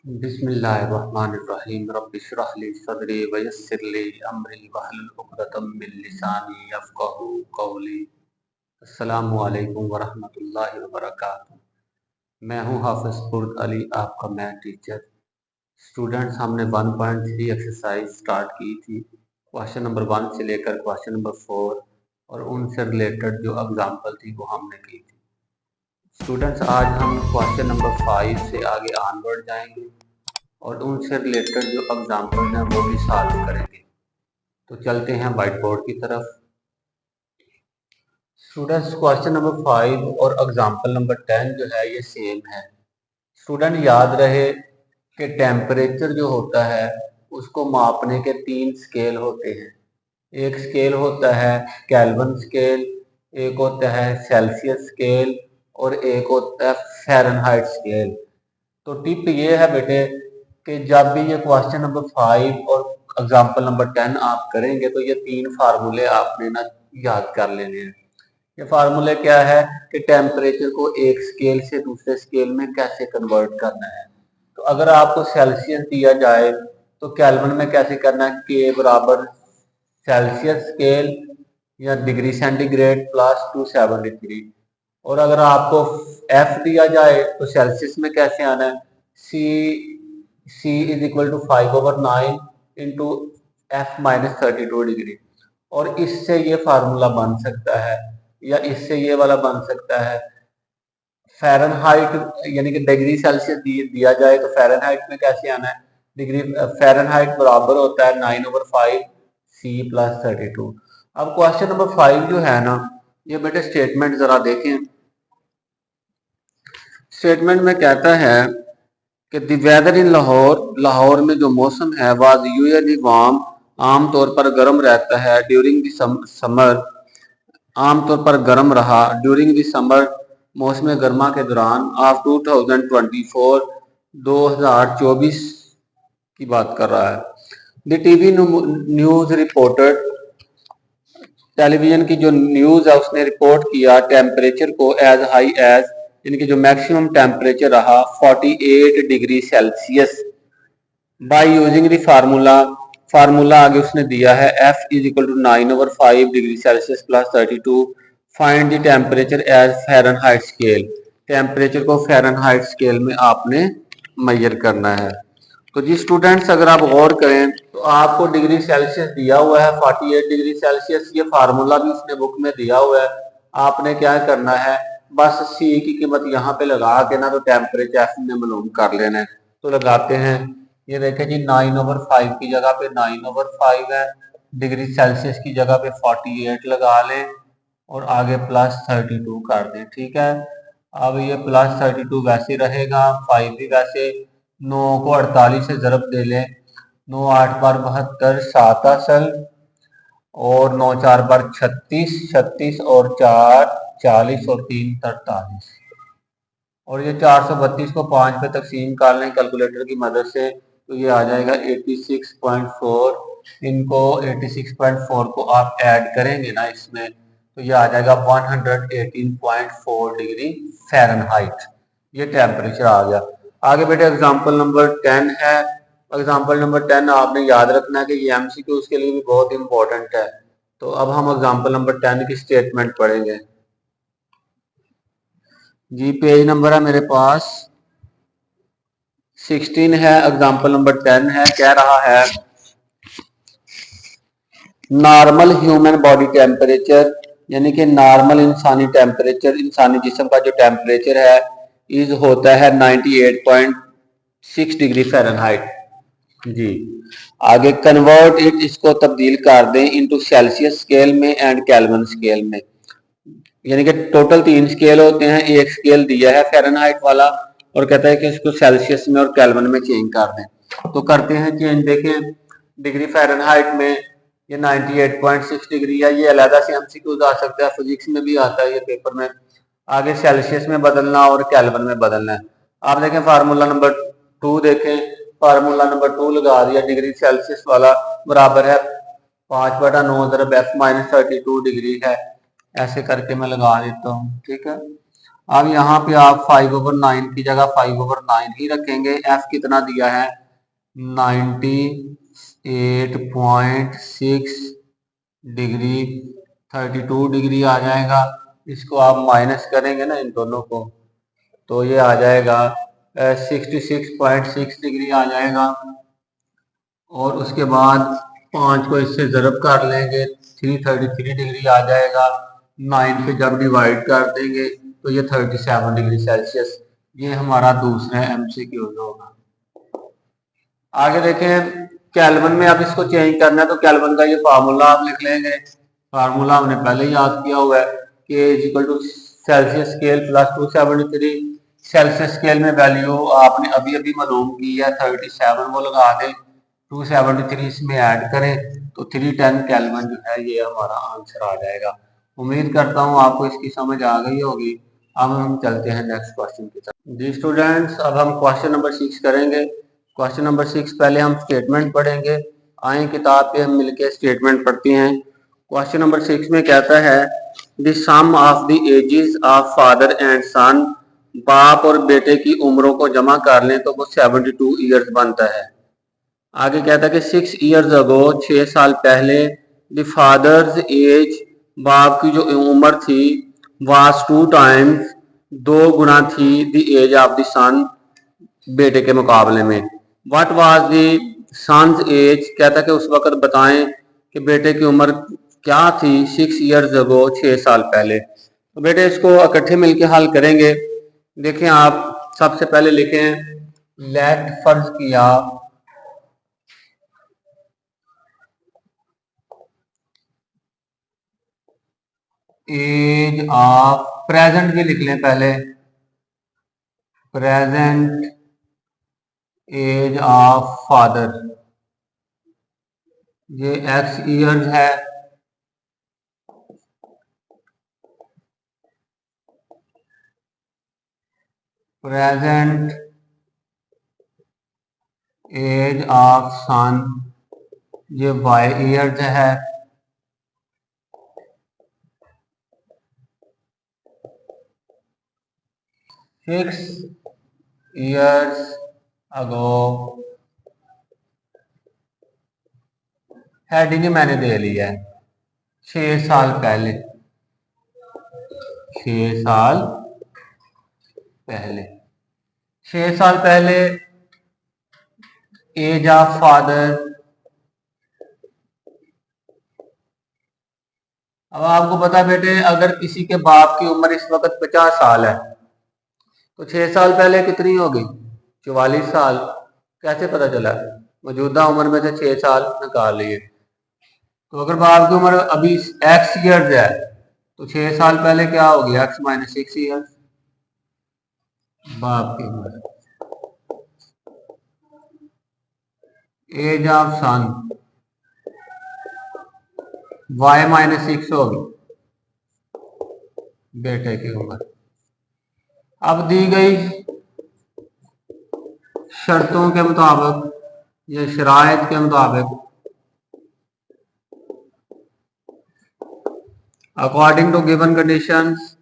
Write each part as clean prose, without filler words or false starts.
बिस्मिल्लाहिर्रहमानिर्रहीम रब्बिश्रह ली सदरी वयस्सिर ली अमरी वहलुल उक़दतम मिन लिसानी यफ़क़हू क़ौली। अस्सलामु अलैकुम वरहमतुल्लाहि वबरकातुहू। मैं हूँ हाफ़िज़ फ़ुर्द अली, आपका मैथ टीचर। स्टूडेंट्स, हमने 1.3 एक्सरसाइज स्टार्ट की थी, क्वेश्चन नंबर 1 से लेकर क्वेश्चन नंबर 4, और उनसे रिलेटेड जो एग्जाम्पल थी वो हमने की थी। स्टूडेंट्स, आज हम क्वेश्चन नंबर 5 से आगे ऑनवर्ड जाएंगे और उनसे रिलेटेड जो एग्जाम्पल हैं वो भी सॉल्व करेंगे। तो चलते हैं वाइट बोर्ड की तरफ। स्टूडेंट्स, क्वेश्चन नंबर 5 और एग्जाम्पल नंबर 10 जो है ये सेम है। स्टूडेंट, याद रहे कि टेम्परेचर जो होता है उसको मापने के 3 स्केल होते हैं। एक स्केल होता है केल्विन स्केल, एक होता है सेल्सियस स्केल और एक होता है फ़ारेनहाइट स्केल। तो टिप ये है बेटे कि जब भी ये क्वेश्चन नंबर 5 और एग्जाम्पल नंबर 10 आप करेंगे तो ये 3 फार्मूले आपने ना याद कर लेने हैं। ये फार्मूले क्या है कि टेम्परेचर को एक स्केल से दूसरे स्केल में कैसे कन्वर्ट करना है। तो अगर आपको सेल्सियस दिया जाए तो केल्विन में कैसे करना है, के बराबर सेल्सियस स्केल या डिग्री सेंटीग्रेड प्लस 273। और अगर आपको एफ दिया जाए तो सेल्सियस में कैसे आना है, C is equal to 5/9 into F minus 32 degree. और इससे ये फार्मूला बन सकता है या इससे ये वाला बन सकता है। फ़ारेनहाइट यानी कि डिग्री सेल्सियस दिया जाए तो फ़ारेनहाइट में कैसे आना है, डिग्री फ़ारेनहाइट बराबर होता है 9/5 सी प्लस 32। अब क्वेश्चन नंबर 5 जो है ना, ये बेटे स्टेटमेंट जरा देखें। स्टेटमेंट में कहता है कि द वेदर इन लाहौर में जो मौसम है वाज यूजुअली वार्म, आमतौर पर गर्म रहता है। ड्यूरिंग द समर, आमतौर पर गर्म रहा ड्यूरिंग द समर, मौसम गर्मा के दौरान। ऑफ 2024, 2024 की बात कर रहा है। The TV news reported, television की जो न्यूज है उसने रिपोर्ट किया टेम्परेचर को एज हाई एज, यानी कि जो मैक्सिमम टेम्परेचर रहा 48 degree Celsius. By using the formula आगे उसने दिया है F is equal to 9/5 degree Celsius plus 32। Find the temperature as Fahrenheit scale, temperature को फ़ारेनहाइट स्केल में आपने मेजर करना है। तो जी स्टूडेंट्स, अगर आप गौर करें तो आपको डिग्री सेल्सियस दिया हुआ है 48 डिग्री सेल्सियस। ये फार्मूला भी उसने बुक में दिया हुआ है। आपने क्या करना है, बस सी की कीमत यहाँ पे लगा के ना तो टेम्परेचर एफ में मालूम कर लेना है। तो लगाते हैं, ये देखें जी 9/5 की जगह पे 9/5 है, डिग्री सेल्सियस की जगह पे 48 लगा लें और आगे प्लस 32 कर दें। ठीक है, अब ये प्लस 32 वैसे रहेगा, 5 भी वैसे। 9 को 48 से ज़रब दे लें, 9 8 बार 72, 7 असल, और 9 4 बार 36, 36 और 4 40 और 3 43। और ये 432 को 5 पे तकसीम कर लें कैलकुलेटर की मदद से तो ये आ जाएगा 86.4। इनको 86.4 को आप ऐड करेंगे ना इसमें तो ये आ जाएगा 118.4 डिग्री फ़ारेनहाइट। ये टेम्परेचर आ गया। आगे बेटे एग्जांपल नंबर 10 है। एग्जांपल नंबर 10 आपने याद रखना है कि ये एमसीक्यूज के लिए भी बहुत इंपॉर्टेंट है। तो अब हम एग्जांपल नंबर 10 की स्टेटमेंट पढ़ेंगे। जी पेज नंबर है मेरे पास 16 है, एग्जांपल नंबर 10 है। कह रहा है नॉर्मल ह्यूमन बॉडी टेम्परेचर, यानी कि नॉर्मल इंसानी टेम्परेचर, इंसानी जिस्म का जो टेम्परेचर है इज होता है 98.6 डिग्री फ़ारेनहाइट। जी आगे कन्वर्ट इट, इसको तब्दील कर दें इनटू सेल्सियस स्केल में एंड केल्विन स्केल में। यानी कि टोटल 3 स्केल होते हैं, एक स्केल दिया है फ़ारेनहाइट वाला और कहता है कि इसको सेल्सियस में और केल्विन में चेंज कर दें। तो करते हैं चेंज। देखें डिग्री फ़ारेनहाइट में ये 98.6 डिग्री है। ये अलहदा से एमसीक्यूज आ सकता है, फिजिक्स में भी आता है ये पेपर में। आगे सेल्सियस में बदलना और केल्विन में बदलना है। आप देखें फार्मूला नंबर 2 देखें, फार्मूला नंबर 2 लगा दिया। डिग्री सेल्सियस वाला बराबर है 5/9 ज़रब F माइनस 32 डिग्री है। ऐसे करके मैं लगा देता हूँ। ठीक है, अब यहाँ पे आप 5/9 की जगह 5/9 ही रखेंगे। एफ कितना दिया है 98.6 डिग्री 32 डिग्री आ जाएगा। इसको आप माइनस करेंगे ना इन दोनों को, तो ये आ जाएगा 66.6 डिग्री आ जाएगा। और उसके बाद 5 को इससे ज़रब कर लेंगे 333 डिग्री आ जाएगा। 9 पे जब डिवाइड कर देंगे तो ये 37 डिग्री सेल्सियस। ये हमारा दूसरा MCQ होगा। आगे देखें केल्विन में अब इसको चेंज करना है, तो केल्विन का ये फार्मूला आप लिख लेंगे। फार्मूला हमने पहले ही याद किया हुआ है कि equal to Celsius scale plus 273। Celsius scale में वैल्यू आपने अभी अभी मालूम की है 37, वो लगा दें। 273 इसमें ऐड करें तो 310 केल्विन जो है ये हमारा आंसर आ जाएगा। उम्मीद करता हूँ आपको इसकी समझ आ गई होगी। अब हम चलते हैं नेक्स्ट क्वेश्चन की तरफ। जी स्टूडेंट्स, अब हम क्वेश्चन नंबर 6 करेंगे। क्वेश्चन नंबर 6 पहले हम स्टेटमेंट पढ़ेंगे। आए किताब पे हम मिलके स्टेटमेंट पढ़ते हैं। क्वेश्चन नंबर 6 में कहता है the sum of the ages of father and son, बाप और बेटे की उम्रों को जमा कर लें तो वो 72 ईयर्स बनता है। आगे कहता है कि 6 ईयर्स अगो, 6 साल पहले, द फादर्स एज, बाप की जो उम्र थी, वाज 2 टाइम्स, 2 गुना थी, the age of the son, बेटे के मुकाबले में। What was the son's age, कहता है कि उस वक्त बताएं कि बेटे की उम्र क्या थी 6 ईयर्स अगो, 6 साल पहले। तो बेटे इसको इकट्ठे मिलके हल करेंगे। देखें आप सबसे पहले लिखें लेट, फर्ज किया एज ऑफ, प्रेजेंट भी लिख लें पहले, प्रेजेंट एज ऑफ फादर, ये x ईयर्स है। प्रेजेंट एज ऑफ सन, ये y ईयर्स है। सिक्स ईयर्स अगो, हेडिंग मैंने दे ली है 6 साल पहले, 6 साल पहले, 6 साल पहले एज ऑफ फादर। अब आपको पता बेटे अगर किसी के बाप की उम्र इस वक्त 50 साल है तो 6 साल पहले कितनी होगी 44 साल। कैसे पता चला, मौजूदा उम्र में से 6 साल निकाल लिए। तो अगर बाप की उम्र अभी x ईयर्स है तो 6 साल पहले क्या होगी x माइनस 6 ईयर्स बाप की उम्र। Age of son y minus 6 होगी बेटे की उम्र। अब दी गई शर्तों के मुताबिक या शराइत के मुताबिक, according to given conditions,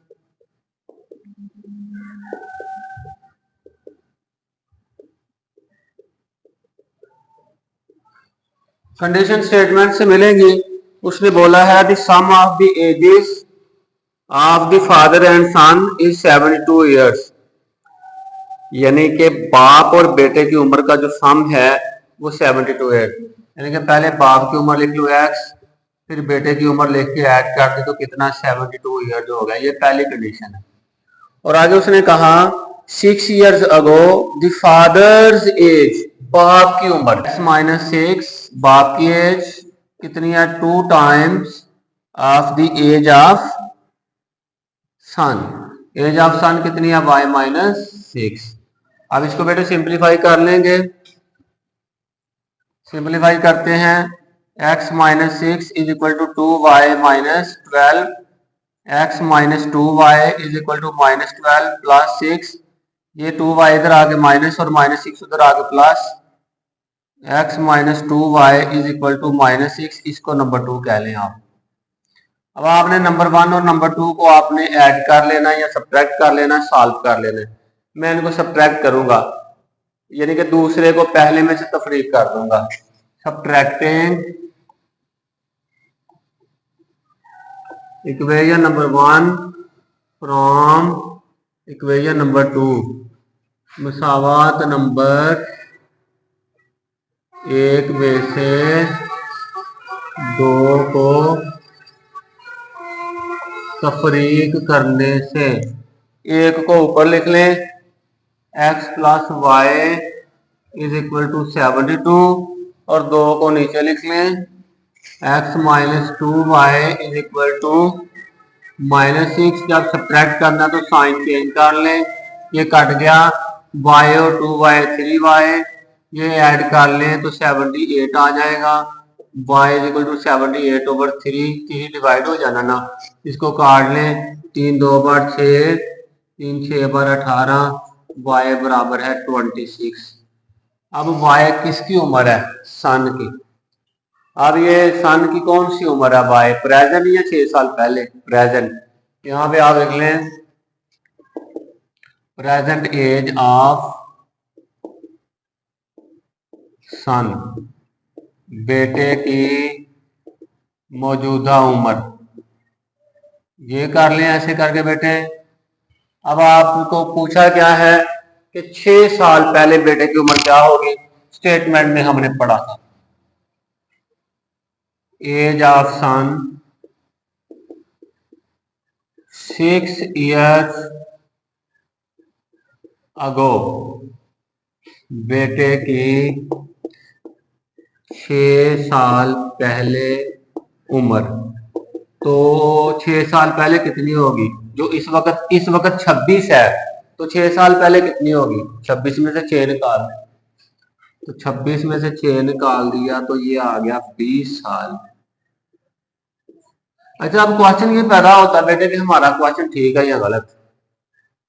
condition statement से मिलेंगी। उसने बोला है the sum of the ages of the father and son is 72 years, यानी कि बाप और बेटे की उम्र का जो सम है वो 72 है। यानी कि पहले बाप की उम्र लिख लो x, फिर बेटे की उम्र लिख के ऐड कर दे तो कितना 72 ईयर जो होगा। ये पहली कंडीशन है। और आगे उसने कहा 6 years ago the father's age, बाप की उम्र x माइनस 6, बाप की एज कितनी है 2 times of the age of son. Age of son कितनी है y माइनस 6। अब इसको बेटे सिंप्लीफाई कर लेंगे। सिंप्लीफाई करते हैं x minus 6 is equal to 2y minus 12, x minus 2y is equal to minus 12 plus 6, ये 2y इधर आगे माइनस और माइनस 6 उधर आगे plus, x minus 2y is equal to minus 6, इसको नंबर 2 कह लें आप। अब आपने नंबर 1 और नंबर 2 को आपने ऐड कर लेना या सब्ट्रैक्ट कर लेना, सॉल्व कर लेना है। मैं इनको सब्ट्रैक्ट करूंगा, यानी कि दूसरे को पहले में से तफरीक कर दूंगा। Subtracting equation number 1 from equation number 2, मसावात नंबर 1 में से 2 को तफरीक करने से, एक को ऊपर लिख लें x plus Y is equal to 72 और 2 को नीचे लिख लें x minus 2y is equal to -6। जब सब्ट्रैक्ट करना तो साइन चेंज कर लें, ये कट गया, y और 2y 3y, ये ऐड कर लें तो 78 आ जाएगा। y is equal to 78 over 3 divide हो जाना ना, इसको काट लें, 3 2 बार 6, 3 6 बार 18, y बराबर है 26। अब y किसकी उम्र है? सन की। अब ये सन की कौन सी उम्र है? y प्रेजेंट या 6 साल पहले? प्रेजेंट। यहाँ पे आप लिख लें प्रेजेंट एज ऑफ सन, बेटे की मौजूदा उम्र। ये कर लें ऐसे करके बेटे। अब आपको पूछा क्या है कि 6 साल पहले बेटे की उम्र क्या होगी? स्टेटमेंट में हमने पढ़ा था एज ऑफ सन 6 years अगो, बेटे की 6 साल पहले उम्र। तो 6 साल पहले कितनी होगी? जो इस वक्त 26 है, तो 6 साल पहले कितनी होगी? 26 में से 6 निकाल दें, तो 26 में से 6 निकाल दिया तो ये आ गया 20 साल। अच्छा, अब क्वेश्चन ये पैदा होता है बेटे कि हमारा क्वेश्चन ठीक है या गलत।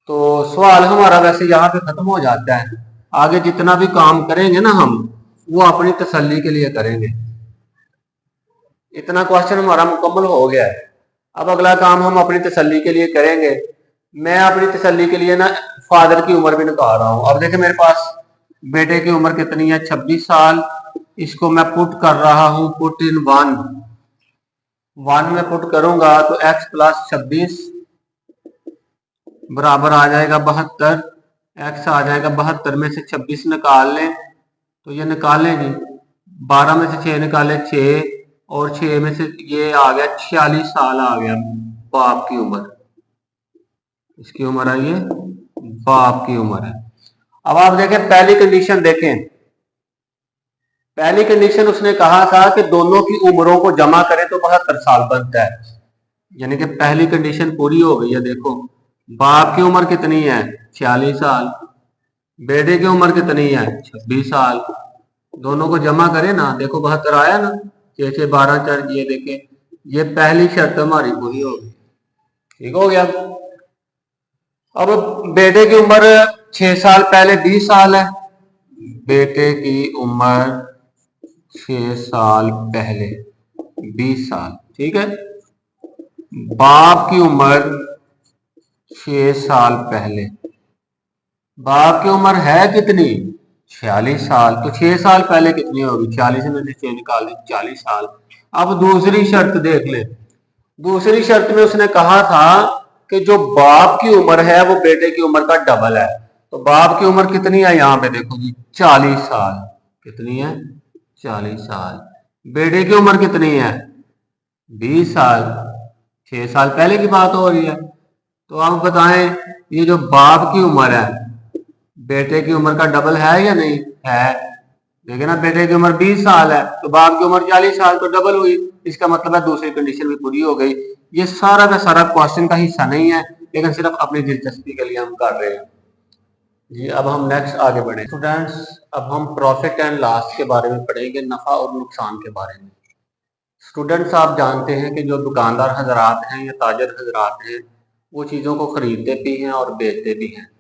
तो सवाल हमारा वैसे यहाँ पे खत्म हो जाता है। आगे जितना भी काम करेंगे ना हम, वो अपनी तसल्ली के लिए करेंगे। इतना क्वेश्चन हमारा मुकम्मल हो गया है। अब अगला काम हम अपनी तसल्ली के लिए करेंगे। मैं अपनी तसल्ली के लिए ना फादर की उम्र भी निकाल रहा हूं। अब देखिए मेरे पास बेटे की उम्र कितनी है? 26 साल। इसको मैं पुट कर रहा हूं, पुट इन 1 में पुट करूंगा तो x प्लस 26 बराबर आ जाएगा 72। x आ जाएगा 72 में से 26 निकाल लें तो ये निकालें जी, 12 में से 6 निकाले 6 और 6 में से ये आ गया 46 साल आ गया बाप की उम्र। इसकी उम्र आई है, बाप की उम्र है। अब आप देखें पहली कंडीशन देखें। पहली कंडीशन उसने कहा था कि दोनों की उम्रों को जमा करें तो 72 साल बनता है, यानी कि पहली कंडीशन पूरी हो गई है। देखो बाप की उम्र कितनी है? 46 साल। बेटे की उम्र कितनी है? 26 साल। दोनों को जमा करें ना, देखो 72 आया ना, 6 6 12 4, ये देखें, ये पहली शर्त हमारी पूरी हो गई। ठीक हो गया। अब बेटे की उम्र 6 साल पहले 20 साल है। बेटे की उम्र 6 साल पहले 20 साल, ठीक है। बाप की उम्र 6 साल पहले, बाप की उम्र है कितनी? 46 साल। तो 6 साल पहले कितनी होगी? 46 में से 6 निकाल दें, 40 साल। अब दूसरी शर्त देख ले। दूसरी शर्त में उसने कहा था कि जो बाप की उम्र है वो बेटे की उम्र का डबल है। तो बाप की उम्र कितनी है? यहाँ पे देखो जी 40 साल। कितनी है? 40 साल। बेटे की उम्र कितनी है? 20 साल। 6 साल पहले की बात हो रही है। तो आप बताएं ये जो बाप की उम्र है बेटे की उम्र का डबल है या नहीं है? देखिए ना, बेटे की उम्र 20 साल है तो बाप की उम्र 40 साल, तो डबल हुई। इसका मतलब है दूसरी कंडीशन भी पूरी हो गई। ये सारा का सारा क्वेश्चन का हिस्सा नहीं है, लेकिन सिर्फ अपनी दिलचस्पी के लिए हम कर रहे हैं जी। अब हम नेक्स्ट आगे बढ़े स्टूडेंट्स। अब हम प्रॉफिट एंड लॉस के बारे में पढ़ेंगे, नफा और नुकसान के बारे में। स्टूडेंट्स, आप जानते हैं कि जो दुकानदार हजरात हैं या ताजर हजरात हैं, वो चीज़ों को खरीदते भी हैं और बेचते भी हैं।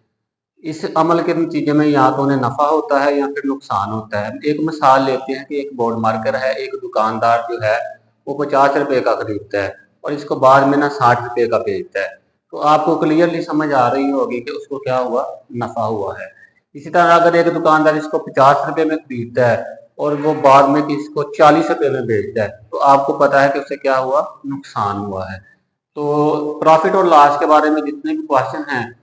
इस अमल के नतीजे में या तो उन्हें नफा होता है या फिर नुकसान होता है। एक मिसाल लेते हैं कि एक बोर्ड मार्कर है, एक दुकानदार जो है वो 50 रुपए का खरीदता है और इसको बाद में ना 60 रुपये का बेचता है। तो आपको क्लियरली समझ आ रही होगी कि उसको क्या हुआ, नफा हुआ है। इसी तरह अगर एक दुकानदार इसको 50 रुपये में खरीदता है और वो बाद में किसको 40 रुपये में बेचता है, तो आपको पता है कि उससे क्या हुआ, नुकसान हुआ है। तो प्रॉफिट और लॉस के बारे में जितने भी क्वेश्चन हैं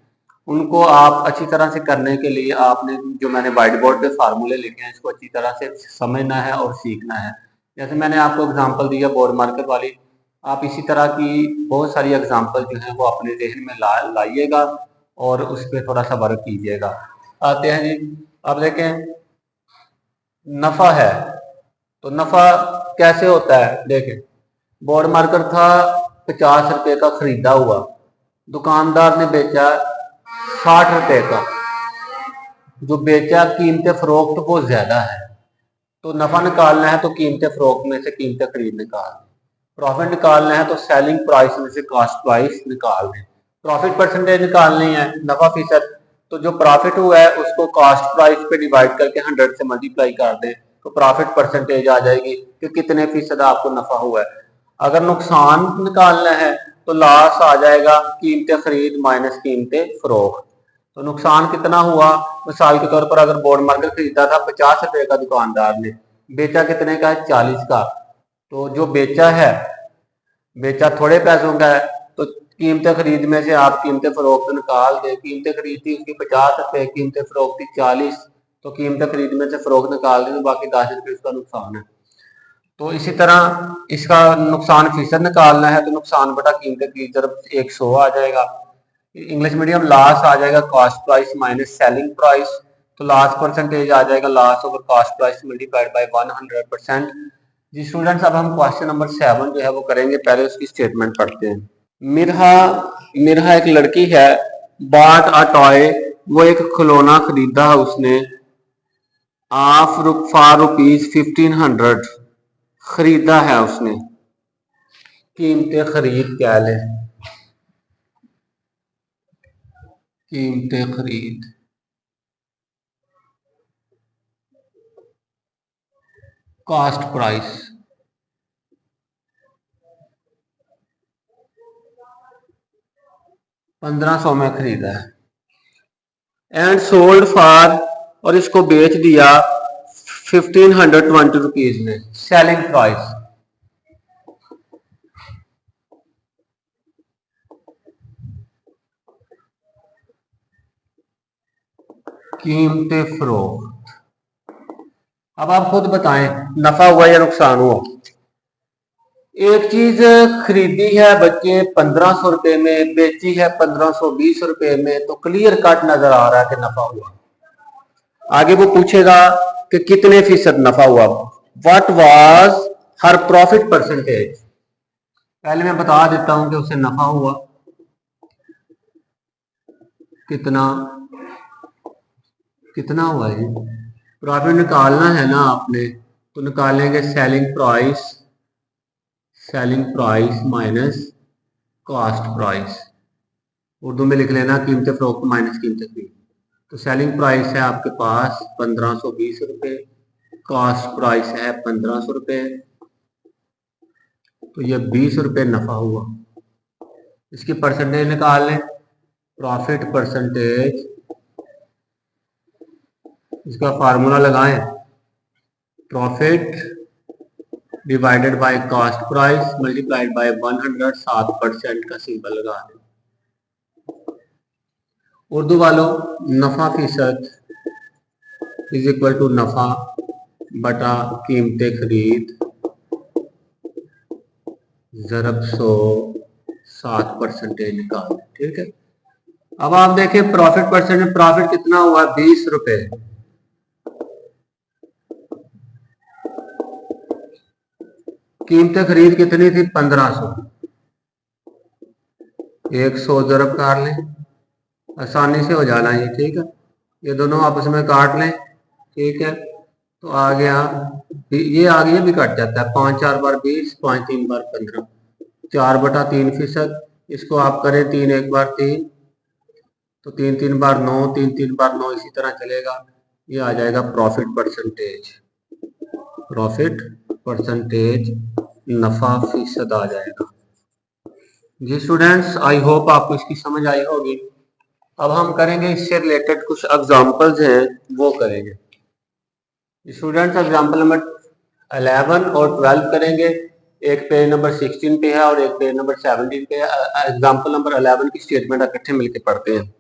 उनको आप अच्छी तरह से करने के लिए आपने जो मैंने व्हाइट बोर्ड पे फार्मूले लिखे हैं इसको अच्छी तरह से समझना है और सीखना है। जैसे मैंने आपको एग्जांपल दिया बोर्ड मार्कर वाली, आप इसी तरह की बहुत सारी एग्जांपल जो है वो अपने जहन में लाइएगा और उस पर थोड़ा सा वर्क कीजिएगा। आते हैं जी, अब देखें नफा है तो नफा कैसे होता है। देखें बोर्ड मार्कर था 50 रुपये का खरीदा हुआ, दुकानदार ने बेचा 60 रुपये का, जो बेचा कीमत फरोख्त वो ज्यादा है, तो नफा निकालना है तो कीमत फरोख्त में से कीमत खरीद निकाल, प्रॉफिट निकालना है तो सेलिंग प्राइस में से कॉस्ट प्राइस निकाल दें, प्रॉफिट परसेंटेज निकालनी है नफा फीसद, तो जो प्रॉफिट हुआ है उसको कॉस्ट प्राइस पे डिवाइड करके 100 से मल्टीप्लाई कर दें तो प्रॉफिट परसेंटेज आ जाएगी कि कितने फीसद आपको नफा हुआ है। अगर नुकसान निकालना है तो लॉस आ जाएगा कीमत खरीद माइनस कीमत फरोख्त। तो नुकसान कितना हुआ, मिसाल के तौर पर अगर बोर्ड मार्कर खरीदा था 50 रुपए का, दुकानदार ने बेचा कितने का है, 40 का, तो जो बेचा थोड़े पैसों का है तो कीमत खरीद में से आप कीमत फरोख्त निकाल दें, कीमत खरीद थी उसकी 50 रुपए, कीमत फरोख्त थी 40, तो कीमत खरीद में से फरोख्त निकाल दें तो बाकी 10 रुपए उसका नुकसान है। तो इसी तरह इसका नुकसान फीसद निकालना है तो नुकसान बटा कीमत की तरफ 100 आ जाएगा। इंग्लिश मीडियम लॉस आ जाएगा cost price minus selling price, तो लॉस परसेंटेज आ जाएगा loss over cost price multiplied by 100%। जी स्टूडेंट्स, अब हम क्वेश्चन नंबर 7 जो है वो करेंगे, पहले उसकी स्टेटमेंट पढ़ते हैं। मिरहा मिरहा एक लड़की है, बॉट अ टॉय, वो एक खिलौना खरीदा है उसने, फॉर रुपीज 1500 खरीदा है उसने, कीमत खरीद क्या ले, कीमत खरीद कॉस्ट प्राइस, 1500 में खरीदा है, एंड सोल्ड फॉर, और इसको बेच दिया 1520 रुपीज में, सेलिंग प्राइस, कीमत फरोख्त। अब आप खुद बताएं नफा हुआ या नुकसान हुआ। एक चीज खरीदी है बच्चे 1500 रुपए में, बेची है 1520 रुपए में, तो क्लियर कट नजर आ रहा है कि नफा हुआ। आगे वो पूछेगा कि कितने फीसद नफा हुआ, what was her profit percentage. पहले मैं बता देता हूं कि उसे नफा हुआ कितना, कितना हुआ है। प्रॉफिट निकालना है ना आपने, तो निकालेंगे selling price minus cost price, Urdu में लिख लेना कीमत फरोख्त माइनस कीमत खरीद। तो सेलिंग प्राइस है आपके पास 1520 रुपये, कॉस्ट प्राइस है 1500 रुपये, तो ये 20 रुपये नफा हुआ। इसकी परसेंटेज निकाल लें, प्रॉफिट परसेंटेज, इसका फार्मूला लगाएं, profit divided by cost price multiplied by 100, 7% का सिंबल लगा दें। उर्दू वालों, नफा फीसद इज इक्वल टू नफा बटा कीमत खरीद ज़रब 100, 7% निकाल दें, ठीक है। अब आप देखें प्रॉफिट परसेंटेज, प्रॉफिट कितना हुआ, 20 रुपए, कीमत खरीद कितनी थी 1500, 100 ज़रब काट लें, आसानी से हो जाना ये, ठीक है। ये दोनों आपस में काट लें, ठीक है, तो आ गया, ये आ गया भी कट जाता है, 5 4 बार 20, 5 3 बार 15, 4/3%। इसको आप करें 3 1 बार 3, तो 3 3 बार 9, 3 3 बार 9, इसी तरह चलेगा। ये आ जाएगा प्रॉफिट परसेंटेज, नफा फीसद आ जाएगा। जी स्टूडेंट्स, आई होप आपको इसकी समझ आई होगी। अब हम करेंगे इससे रिलेटेड कुछ एग्जांपल्स हैं वो करेंगे। स्टूडेंट्स, एग्जांपल नंबर 11 और 12 करेंगे। एक पेज नंबर 16 पे है और एक पेज नंबर 17 पे है। एग्जांपल नंबर 11 की स्टेटमेंट इकट्ठे मिलकर पढ़ते हैं।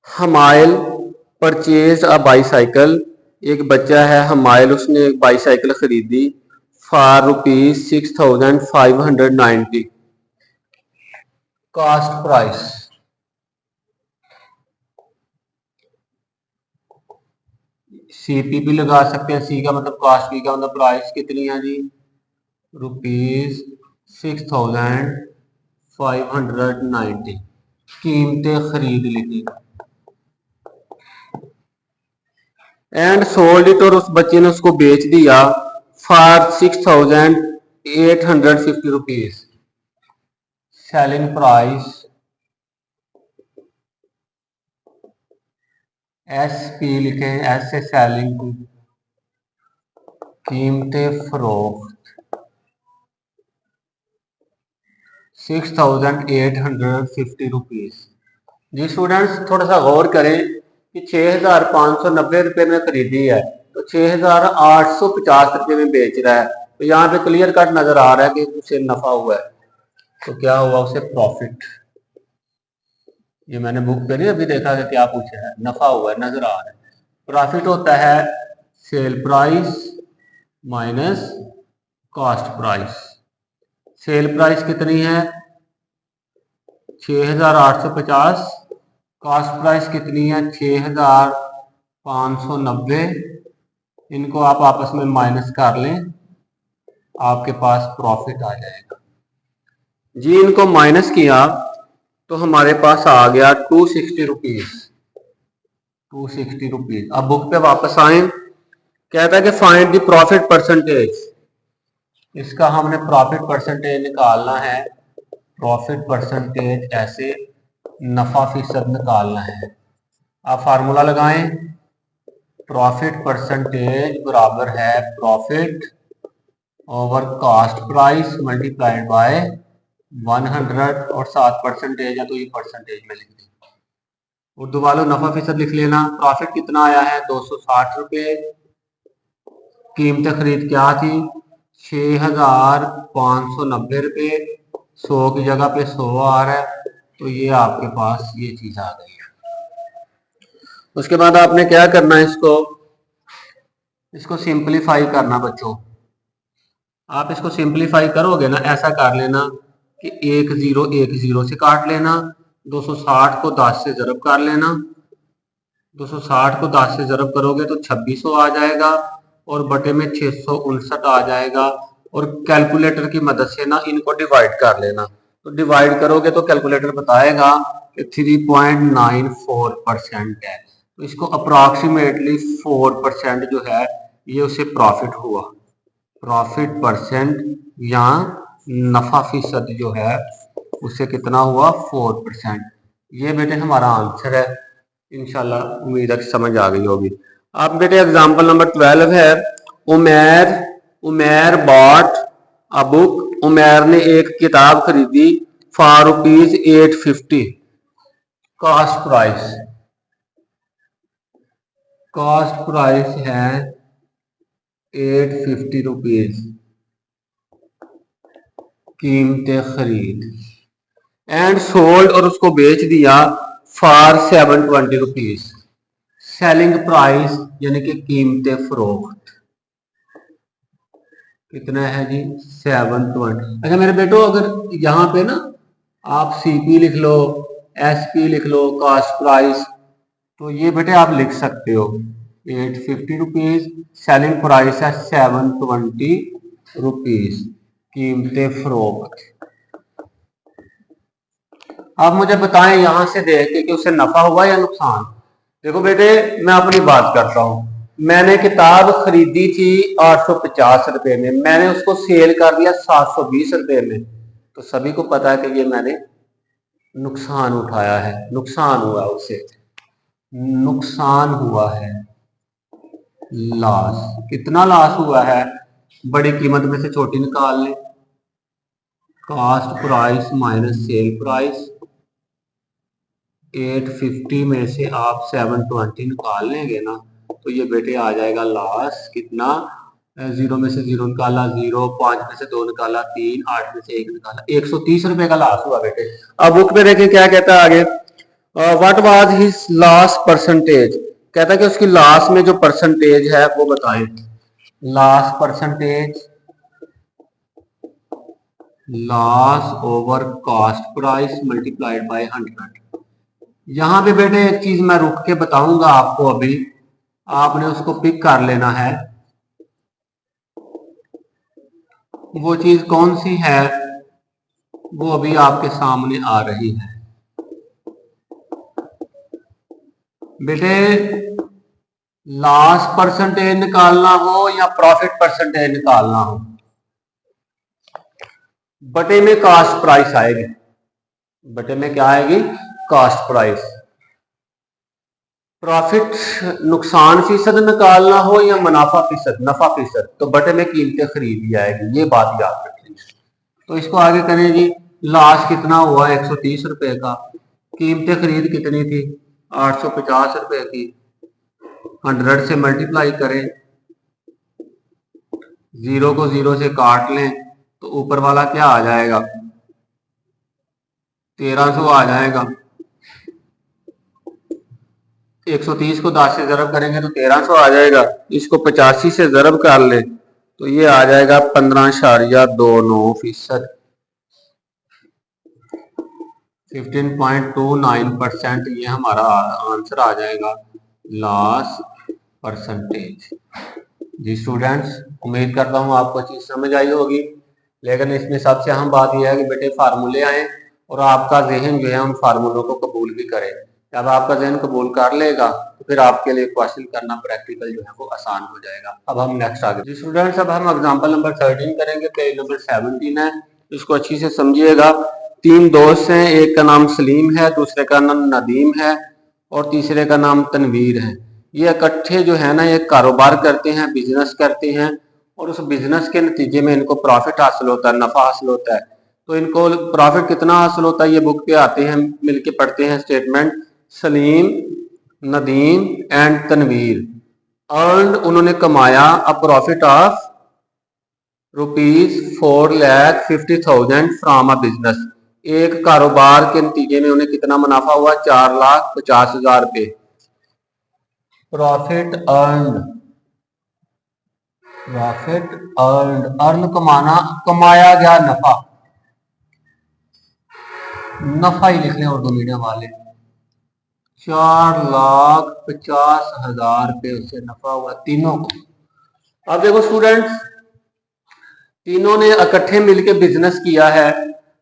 Humayal purchase a bicycle. एक बच्चा है हमायल, उसने एक बाईसाइकिल खरीदी फॉर ₹6,590। कॉस्ट प्राइस, CPP लगा सकते हैं। सी का मतलब कॉस्ट, पी का मतलब प्राइस कितनी है जी, ₹6,590। कीमतें खरीद लिखी एंड सोल्ड इट, और उस बच्चे ने उसको बेच दिया फॉर ₹6,850। सेलिंग प्राइस, SP लिखे, एस से सेलिंग, कीमतें फरोख्त ₹6,850। जी स्टूडेंट्स, थोड़ा सा गौर करें कि 6,590 रुपये में खरीदी है तो 6,850 रुपये में बेच रहा है, तो यहाँ पे क्लियर कट नजर आ रहा है कि उसे नफा हुआ है। तो क्या हुआ, उसे प्रॉफिट। ये मैंने बुक पे नहीं अभी देखा कि क्या पूछा है, नफा हुआ है, नजर आ रहा है। प्रॉफिट होता है sale price minus cost price. Sale price कितनी है, 6,850। कॉस्ट प्राइस कितनी है, 6,590। इनको आप आपस में माइनस कर लें, आपके पास प्रॉफिट आ जाएगा जी। इनको माइनस किया तो हमारे पास आ गया ₹260। ₹260। अब बुक पे वापस आए, कहता है कि फाइंड द प्रॉफिट परसेंटेज। इसका हमने प्रॉफिट परसेंटेज निकालना है। प्रॉफिट परसेंटेज ऐसे नफा फीसद निकालना है। आप फार्मूला लगाएं, प्रॉफिट परसेंटेज बराबर है profit over cost price multiplied by 100, और 7 परसेंटेज है तो ये परसेंटेज में लिख दें। उर्दू वालों नफा फीसद लिख लेना। प्रॉफिट कितना आया है, 260 रुपये। कीमत खरीद क्या थी, 6,590 रुपये। 100 की जगह पे 100 आ रहा है, तो ये आपके पास ये चीज आ गई है। उसके बाद आपने क्या करना है, इसको सिंपलीफाई करना बच्चों। आप इसको सिंपलीफाई करोगे ना, ऐसा कर लेना कि 1 से काट लेना, 260 को 10 से ज़रब कर लेना। 260 को 10 से ज़रब करोगे तो 2600 आ जाएगा, और बटे में 659 आ जाएगा। और कैलकुलेटर की मदद से ना इनको डिवाइड कर लेना। तो डिवाइड करोगे तो कैलकुलेटर बताएगा कि 3.94% है। तो इसको अप्रॉक्सीमेटली 4% जो है ये उसे प्रॉफिट हुआ। प्रॉफिट परसेंट या नफा फीसद जो है उसे कितना हुआ, 4%। ये बेटे हमारा आंसर है। इंशाल्लाह उम्मीद है कि समझ आ गई होगी। अब बेटे एग्जांपल नंबर 12 है। उमेर बॉट अ बुक। उमेर ने एक किताब खरीदी for ₹850। Cost price, cost price है ₹850। कीमतें खरीद एंड सोल्ड, और उसको बेच दिया फॉर ₹720। सेलिंग प्राइस यानी कि कीमतें फरोख्त कितना है जी, 720। अच्छा मेरे बेटो, अगर यहाँ पे ना आप CP लिख लो, SP लिख लो, कॉस्ट प्राइस, तो ये बेटे आप लिख सकते हो ₹850। सेलिंग प्राइस है ₹720। कीमतें फरोख्त। आप मुझे बताएं यहां से देख के कि उसे नफा हुआ या नुकसान। देखो बेटे, मैं अपनी बात करता हूं। मैंने किताब खरीदी थी 850 रुपए में, मैंने उसको सेल कर दिया 720 रुपए में, तो सभी को पता है कि ये मैंने नुकसान उठाया है, नुकसान हुआ उसे, नुकसान हुआ है। लॉस, कितना लॉस हुआ है, बड़ी कीमत में से छोटी निकाल लें। Cost price minus sale price, 850 में से आप 720 निकाल लेंगे ना तो ये बेटे आ जाएगा लॉस कितना, 0 में से 0 निकाला 0, 5 में से 2 निकाला 3, 8 में से 1 निकाला 130 रुपए का लॉस हुआ बेटे। अब बुक में देखें क्या कहता है आगे, what was his loss percentage, कहता है कि उसकी लॉस में जो परसेंटेज है वो बताएं। Loss percentage, loss over cost price multiplied by 100। यहां पे बेटे एक चीज मैं रुक के बताऊंगा आपको, अभी आपने उसको पिक कर लेना है। वो चीज कौन सी है वो अभी आपके सामने आ रही है बेटे। लॉस परसेंटेज निकालना हो या प्रॉफिट परसेंटेज निकालना हो, बटे में कॉस्ट प्राइस आएगी। बटे में क्या आएगी, कॉस्ट प्राइस। प्रॉफिट नुकसान फीसद निकालना हो या मुनाफा फीसद, नफा फीसद, तो बटे में कीमतें खरीद ही आएगी। ये बात याद रखें। तो इसको आगे करें जी, लॉस कितना हुआ 130 रुपए का, कीमतें खरीद कितनी थी 850 रुपए की, 100 से मल्टीप्लाई करें, 0 को 0 से काट लें तो ऊपर वाला क्या आ जाएगा 1300 आ जाएगा। 130 को 10 से ज़रब करेंगे तो 1300 आ जाएगा। इसको 85 से ज़रब कर ले तो ये आ जाएगा 15.29%, 15.29% ये हमारा आंसर आ जाएगा लॉस परसेंटेज। जी स्टूडेंट्स, उम्मीद करता हूँ आपको चीज समझ आई होगी। लेकिन इसमें सबसे अहम बात यह है कि बेटे फार्मूले आए और आपका जहन जो है उन फार्मूलों को कबूल भी करे। जब आपका जहन कबूल कर लेगा तो फिर आपके लिए क्वेश्चन करना प्रैक्टिकल जो है वो आसान हो जाएगा। अब हम नेक्स्ट आगे जी स्टूडेंट्स, अब हम एग्जांपल नंबर 13 करेंगे, पेज नंबर 17 है, इसको अच्छी से समझिएगा। 3 दोस्त हैं, एक का नाम सलीम है, दूसरे का नाम नदीम है और तीसरे का नाम तनवीर है। ये इकट्ठे जो है ना ये कारोबार करते हैं, बिजनेस करते हैं और उस बिजनेस के नतीजे में इनको प्रॉफिट हासिल होता है, नफा हासिल होता है। तो इनको प्रॉफिट कितना हासिल होता है ये बुक पे आते हैं, मिलके पढ़ते हैं statement. Saleem, Nadeem and Tanveer earn, उन्होंने कमाया a profit of ₹4,50,000 from a business. एक कारोबार के नतीजे में उन्हें कितना मुनाफा हुआ, 4,50,000 रुपए। Profit earn, profit earn, earn कमाना, कमाया गया नफा, नफा ही लिख लें उर्दू मीडियम वाले। 4,50,000 रुपए उससे नफा हुआ तीनों को। अब देखो स्टूडेंट्स, तीनों ने इकट्ठे मिलके बिजनेस किया है,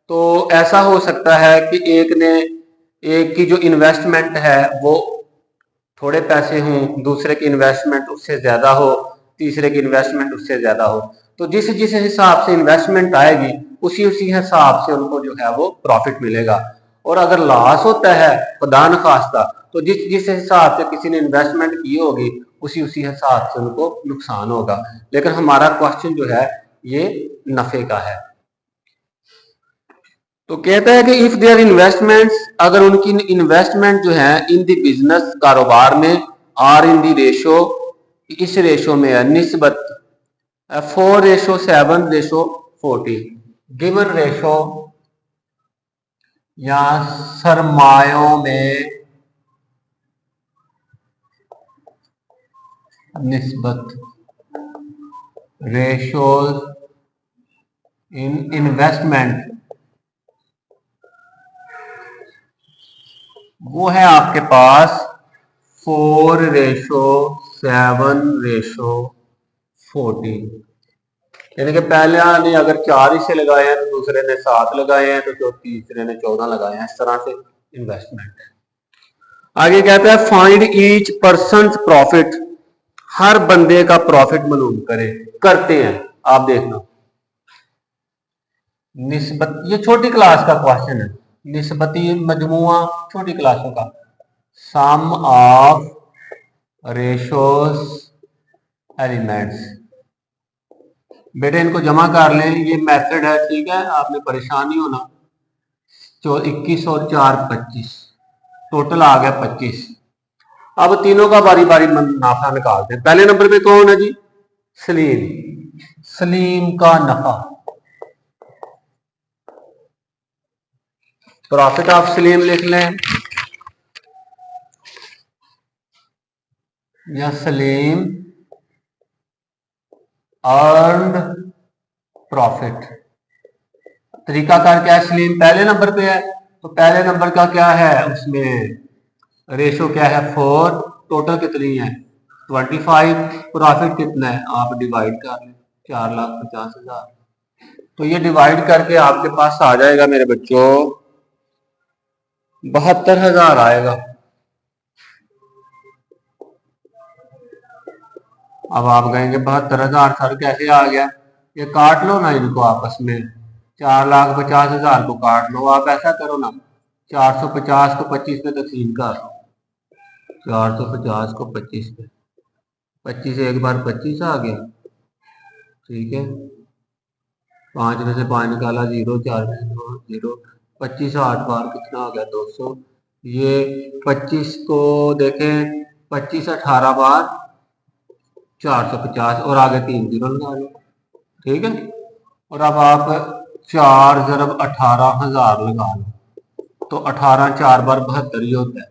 तो ऐसा हो सकता है कि एक की जो इन्वेस्टमेंट है वो थोड़े पैसे हों, दूसरे की इन्वेस्टमेंट उससे ज्यादा हो, तीसरे की इन्वेस्टमेंट उससे ज्यादा हो। तो जिस जिस हिसाब से इन्वेस्टमेंट आएगी उसी उसी हिसाब से उनको जो है वो प्रॉफिट मिलेगा। और अगर लॉस होता है खुदा न खास्ता तो जिस जिस हिसाब से किसी ने इन्वेस्टमेंट की होगी उसी उसी हिसाब से उनको नुकसान होगा। लेकिन हमारा क्वेश्चन जो है ये नफे का है। तो कहता है कि इफ देयर इन्वेस्टमेंट्स, अगर उनकी इन्वेस्टमेंट जो है इन द बिजनेस कारोबार में, आर इन द रेशो, इस रेशो में है, निस्बत 4:7:40, गिवन रेशो या सरमायों में निस्बत, रेशोज इन इन्वेस्टमेंट, वो है आपके पास 4:7:40। यानी कि पहले ने अगर 4 हिस्से लगाए हैं तो दूसरे ने 7 लगाए हैं तो तीसरे ने 14 लगाए हैं। इस तरह से इन्वेस्टमेंट है। आगे कहता है फाइंड ईच पर्सन प्रॉफिट, हर बंदे का प्रॉफिट मालूम करे, करते हैं। आप देखना निस्बत, ये छोटी क्लास का क्वेश्चन है, निस्बती मजमुआ छोटी क्लासों का। सम ऑफ रेशोस एलिमेंट्स, बेटे इनको जमा कर लें, ये मेथड है, ठीक है, आपने परेशान नहीं होना। 21 और 4 25, टोटल आ गया 25। अब तीनों का बारी बारी मुनाफा निकालते हैं। पहले नंबर पे कौन है जी? सलीम। सलीम का नफा, प्रॉफिट ऑफ सलीम लिख लें, या सलीम अर्नड प्रॉफिट। तरीकाकार क्या है? सलीम पहले नंबर पे है, तो पहले नंबर का क्या है, उसमें रेशो क्या है? 4। टोटल कितनी है? 25। प्रॉफिट कितना है? आप डिवाइड कर लें, 4,50,000। तो ये डिवाइड करके आपके पास आ जाएगा मेरे बच्चों 72,000 आएगा। अब आप कहेंगे 72,000 सर कैसे आ गया? ये काट लो ना इनको आपस में, 4,50,000 को काट लो। आप ऐसा करो ना, 450 को 25 में तकसीम कर, 450 को 25 में, 25 एक बार 25 आ गया, ठीक है, 5 में से 5 निकाला 0, 4 में से 2 0, 25 8 बार कितना हो गया? 200। ये 25 को देखें, 25 18 बार 450 और आगे 3 0 लगा लो, ठीक है। और अब आप 4 ज़रब 18,000 लगा लो, तो 18 4 बार 72 ही होता है।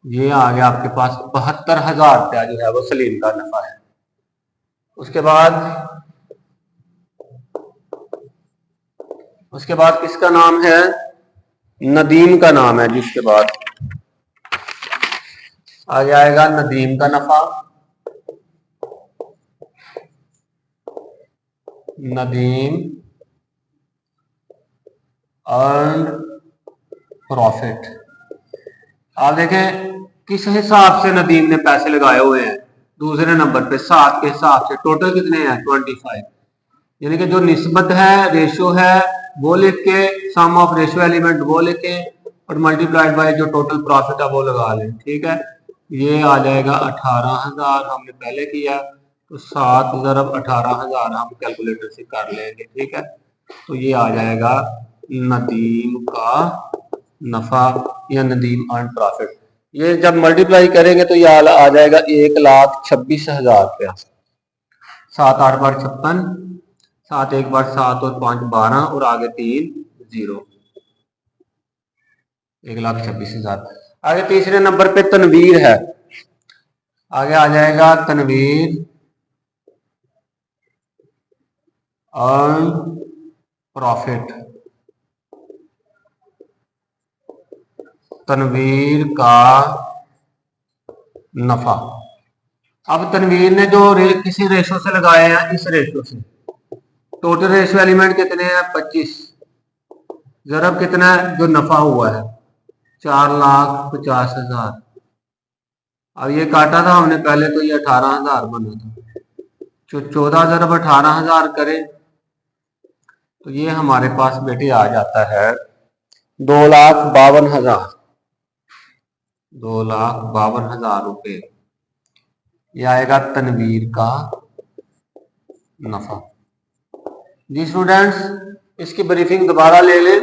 ये आ गया आपके पास 72,000 रुपया जो है वो सलीम का नफा है। उसके बाद किसका नाम है? नदीम का नाम है, जिसके बाद आगे आएगा नदीम का नफा। Nadeem earn profit. आप देखें किस हिसाब से नदीम ने पैसे लगाए हुए हैं। दूसरे नंबर पे 7 के हिसाब से। टोटल कितने हैं? 25। यानी कि जो निस्बत है, रेशो है, वो लिख के, सम ऑफ रेशो एलिमेंट वो लिख के, और मल्टीप्लाइड बाय जो टोटल प्रॉफिट है वो लगा लें, ठीक है। ये आ जाएगा 18,000, हमने पहले किया, तो 7 ज़रब 18,000 हम कैलकुलेटर से कर लेंगे, ठीक है। तो ये आ जाएगा नदीम का नफा या नदीम अर्न प्रॉफिट। ये जब मल्टीप्लाई करेंगे तो ये आ जाएगा 1,26,000 रुपया। 7 8 बार 56, 7 1 बार 7 और 5 12 और आगे 3 0, 1,26,000। आगे तीसरे नंबर पे तनवीर है, आगे आ जाएगा तनवीर अर्न प्रॉफिट। तनवीर का नफा। अब तनवीर ने जो किसी रेशो से लगाए हैं, इस रेशो से, टोटल रेशो एलिमेंट कितने हैं? 25। जरब कितना है जो नफा हुआ है? 4,50,000। अब ये काटा था हमने पहले, तो ये 18,000 बना था। जो 14 ज़रब 18,000 करें तो ये हमारे पास बेटे आ जाता है 2,52,000। 2,52,000 रुपये ये आएगा तनवीर का नफा। जी स्टूडेंट्स, इसकी ब्रीफिंग दोबारा ले लें।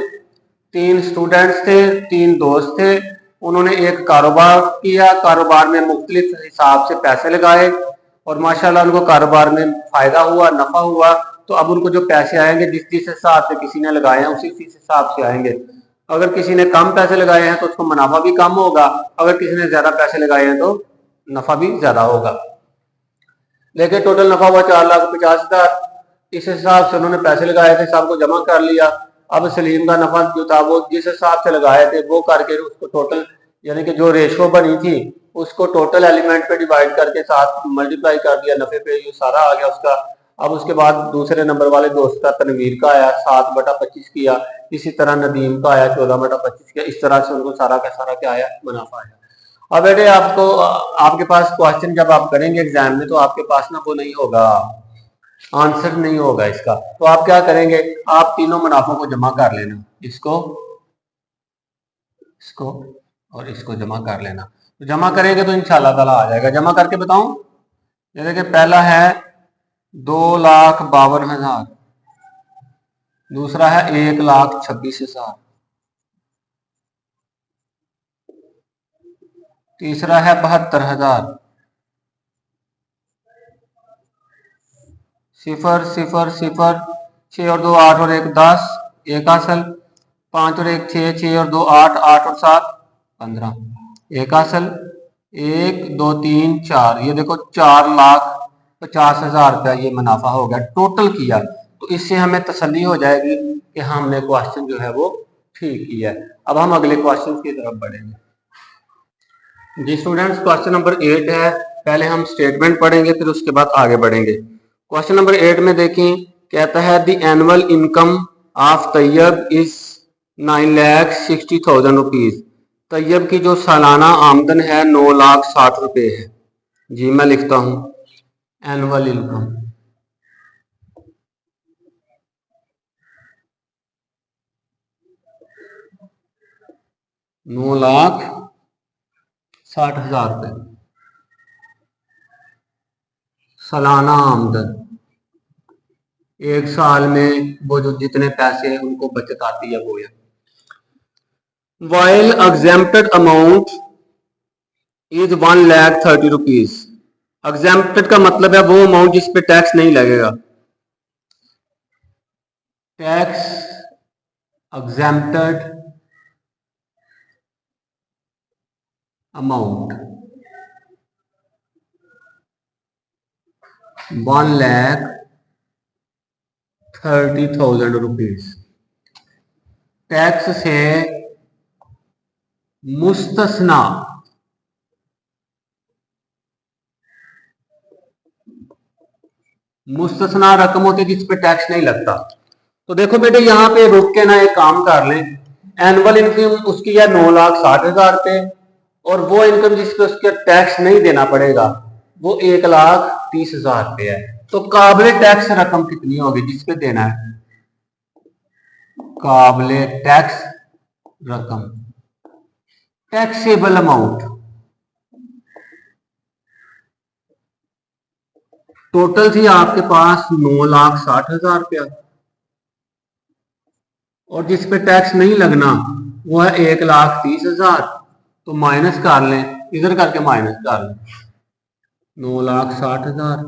3 स्टूडेंट्स थे, 3 दोस्त थे, उन्होंने एक कारोबार किया, कारोबार में मुख्तलिफ हिसाब से पैसे लगाए और माशाल्लाह उनको कारोबार में फायदा हुआ, नफा हुआ। तो अब उनको जो पैसे आएंगे जिस जिस हिसाब से किसी ने लगाए हैं उसी हिसाब से आएंगे। अगर किसी ने कम पैसे लगाए हैं तो उसको मुनाफा भी कम होगा, अगर किसी ने ज्यादा पैसे लगाए हैं तो नफा भी ज्यादा होगा। लेकिन टोटल नफा हुआ 4,50,000। इस हिसाब से उन्होंने पैसे लगाए थे, सबको जमा कर लिया। अब सलीम का नफा जो था वो जिस हिसाब से लगाए थे वो करके उसको टोटल, यानी कि जो रेशो बनी थी उसको टोटल एलिमेंट पे डिवाइड करके साथ मल्टीप्लाई कर दिया नफे पे, ये सारा आ गया उसका। अब उसके बाद दूसरे नंबर वाले दोस्त का तनवीर का आया 7/25 किया, इसी तरह नदीम का आया 14/25 किया। इस तरह से उनको सारा का सारा क्या आया? मुनाफा आया। अब बेटे आपको आपके पास क्वेश्चन जब आप करेंगे एग्जाम में तो आपके पास ना वो नहीं होगा, आंसर नहीं होगा इसका। तो आप क्या करेंगे? आप तीनों मुनाफों को जमा कर लेना, इसको, इसको और इसको जमा कर लेना। तो जमा करेंगे तो इंशाल्लाह ताला आ जाएगा। जमा करके बताऊं? ये देखिए, पहला है 2,52,000। दूसरा है 1,26,000। तीसरा है 72,000। 0 0 0 6 और 2 8 और 1 10। एक हासिल। 5 और 1 6 6 और 2 8 8 और 7 15। एक हासिल। 1 2 3 4। ये देखो 4,50,000 रुपया ये मुनाफा हो गया टोटल किया। तो इससे हमें तसल्ली हो जाएगी कि हमने क्वेश्चन जो है वो ठीक किया है। अब हम अगले क्वेश्चन की तरफ बढ़ेंगे। जी स्टूडेंट्स, क्वेश्चन नंबर 8 है। पहले हम स्टेटमेंट पढ़ेंगे, फिर उसके बाद आगे बढ़ेंगे। क्वेश्चन नंबर 8 में देखें, कहता है the annual income of Tayyab is 9,60,000 rupees. Tayyab की जो सालाना आमदन है 9,60,000 रुपये है। जी मैं लिखता हूं एनुअल इनकम। नौ लाख 60,000 रुपये सालाना आमदन। एक साल में वो जो जितने पैसे हैं उनको बचत आती है वो है। While exempted amount is 1,30,000 rupees. Exempted का मतलब है वो अमाउंट जिस पे टैक्स नहीं लगेगा। Tax exempted amount 1,30,000 rupees tax से मुस्तस्ना मुस्तस्ना रकम होती है जिस पे टैक्स नहीं लगता। तो देखो बेटे यहाँ पे रुक के ना एक काम कर लें। एनुअल इनकम उसकी है 9,60,000 रुपये और वो इनकम जिसपे उसके टैक्स नहीं देना पड़ेगा वो 1,30,000 रुपये है। तो काबिल टैक्स रकम कितनी होगी जिसपे देना है? काबिल टैक्स रकम टैक्सेबल अमाउंट टोटल थी आपके पास 9,60,000 रुपया और जिस पे टैक्स नहीं लगना वो है 1,30,000। तो माइनस कर लें, इधर करके माइनस कर लें। 9,60,000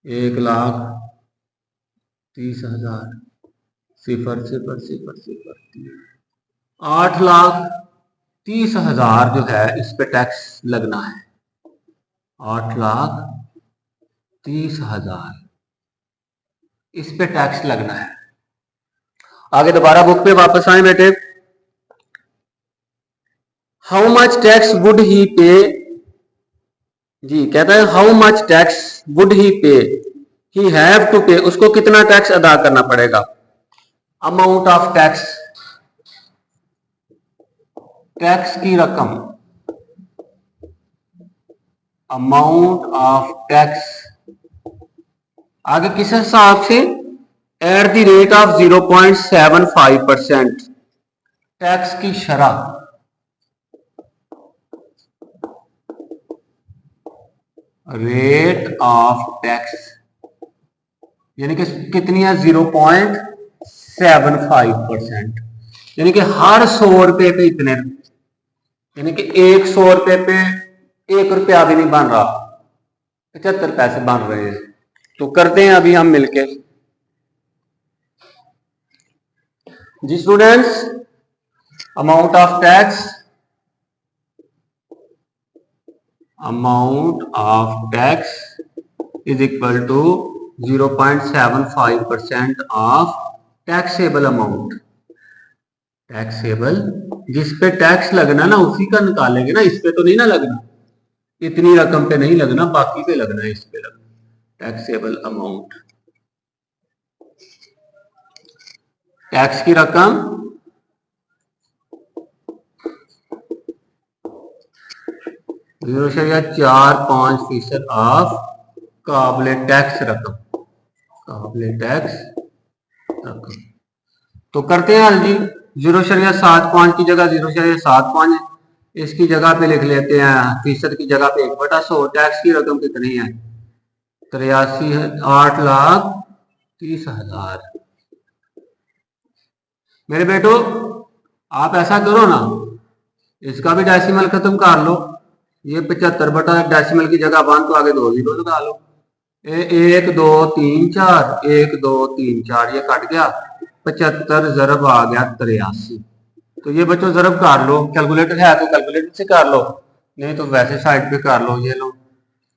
1,30,000 0 0 0 0 8,30,000 जो है इस पे टैक्स लगना है। 8,30,000 इस पे टैक्स लगना है। आगे दोबारा बुक पे वापस आए बेटे। How much tax would he pay. जी कहता है how much tax would he pay. He have to पे, उसको कितना टैक्स अदा करना पड़ेगा। अमाउंट ऑफ टैक्स, टैक्स की रकम, अमाउंट ऑफ टैक्स आगे किस हिसाब से? Eight the rate of 0.75%। Tax की शरह रेट ऑफ टैक्स यानी कि कितनी है 0.75%। यानी कि हर 100 रुपए पे इतने, यानी कि 100 रुपए पे 1 रुपया भी नहीं बन रहा, 75 पैसे बन रहे हैं। तो करते हैं अभी हम मिलके। जी students, amount of tax is equal to 0.75% of taxable amount. Taxable जिस पे टैक्स लगना ना उसी का निकालेंगे ना, इस पे तो नहीं ना लगना, इतनी रकम पे नहीं लगना, बाकी पे लगना है, इस पे लगना टैक्सेबल अमाउंट। टैक्स की रकम 0.45% ऑफ काबिल टैक्स रकम, काबिल टैक्स रकम। तो करते हैं हल जी। 0.75 की जगह 0.75 है, इसकी जगह पे लिख लेते हैं फीसद की जगह पे 1/100। टैक्स की रकम कितनी है 8,30,000। मेरे बेटो आप ऐसा करो ना, इसका भी डेसिमल खत्म कर लो। ये 75 बटा डेसिमल की जगह 1 तो आगे 2 जीरो लगा लो। 1 2 3 4, 1 2 3 4, ये कट गया। 75 जरब आ गया 83। तो ये बच्चों जरब कर लो, कैलकुलेटर है तो कैलकुलेटर से कर लो, नहीं तो वैसे साइड पे कर लो। ये लो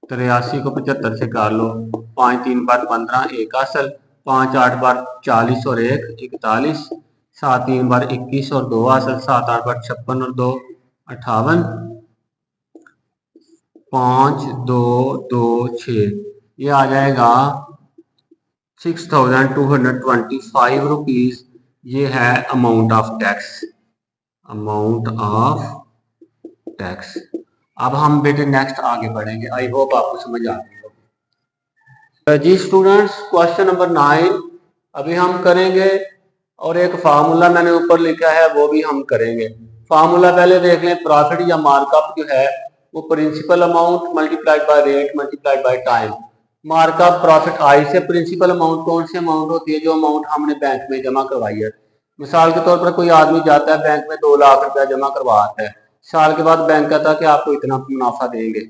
83 को 75 से कर लो। 5 3 बार 15, 1 असल। 5 8 बार 40 और 1 41। 7 3 बार 21 और 2 असल। 7 8 बार 56 और 2 58। 5 2 2 6, ये आ जाएगा 6,225 रुपीज। ये है amount of tax, amount of tax. अब हम बेटे नेक्स्ट आगे बढ़ेंगे। आई होप आपको समझ आ गई होगी। जी स्टूडेंट्स, क्वेश्चन नंबर 9 अभी हम करेंगे, और एक फार्मूला मैंने ऊपर लिखा है वो भी हम करेंगे। फार्मूला पहले देख लें। प्रॉफिट या मार्कअप जो है वो principal amount multiplied by rate multiplied by time. Markup profit I से प्रिंसिपल अमाउंट कौन सी अमाउंट होती है? जो अमाउंट हमने बैंक में जमा करवाई है। मिसाल के तौर पर कोई आदमी जाता है बैंक में 2 लाख रुपया जमा करवाता है, साल के बाद बैंक कहता है कि आपको इतना मुनाफा देंगे।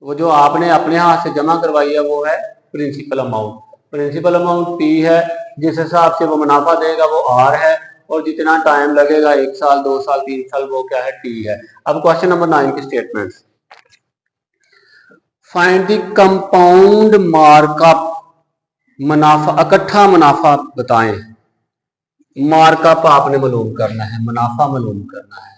वो जो आपने अपने हाथ से जमा करवाई है वो है principal amount. Principal amount P है, जिस हिसाब से वो मुनाफा देगा वो आर है, और जितना टाइम लगेगा 1 साल 2 साल 3 साल वो क्या है? टी है। अब क्वेश्चन नंबर 9 की statements. Find the compound markup, मुनाफा इकट्ठा मुनाफा बताएं। मार्कअप आपने मालूम करना है, मुनाफा मालूम करना है।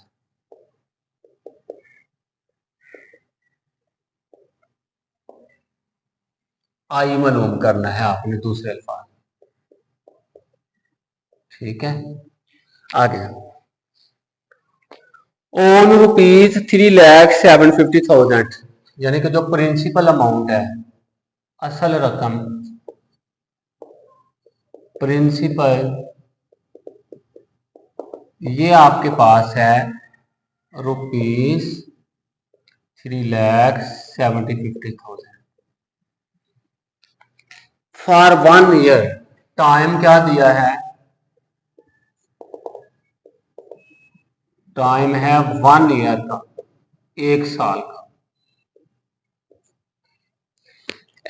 आई मालूम करना है आपने, दूसरे अल्फाज। ठीक है, आगे। ऑन ₹3,07,50,000, यानी कि जो प्रिंसिपल अमाउंट है, असल रकम, प्रिंसिपल, ये आपके पास है ₹3,70,50,000 फॉर 1 ईयर। टाइम क्या दिया है? टाइम है 1 ईयर का, 1 साल का।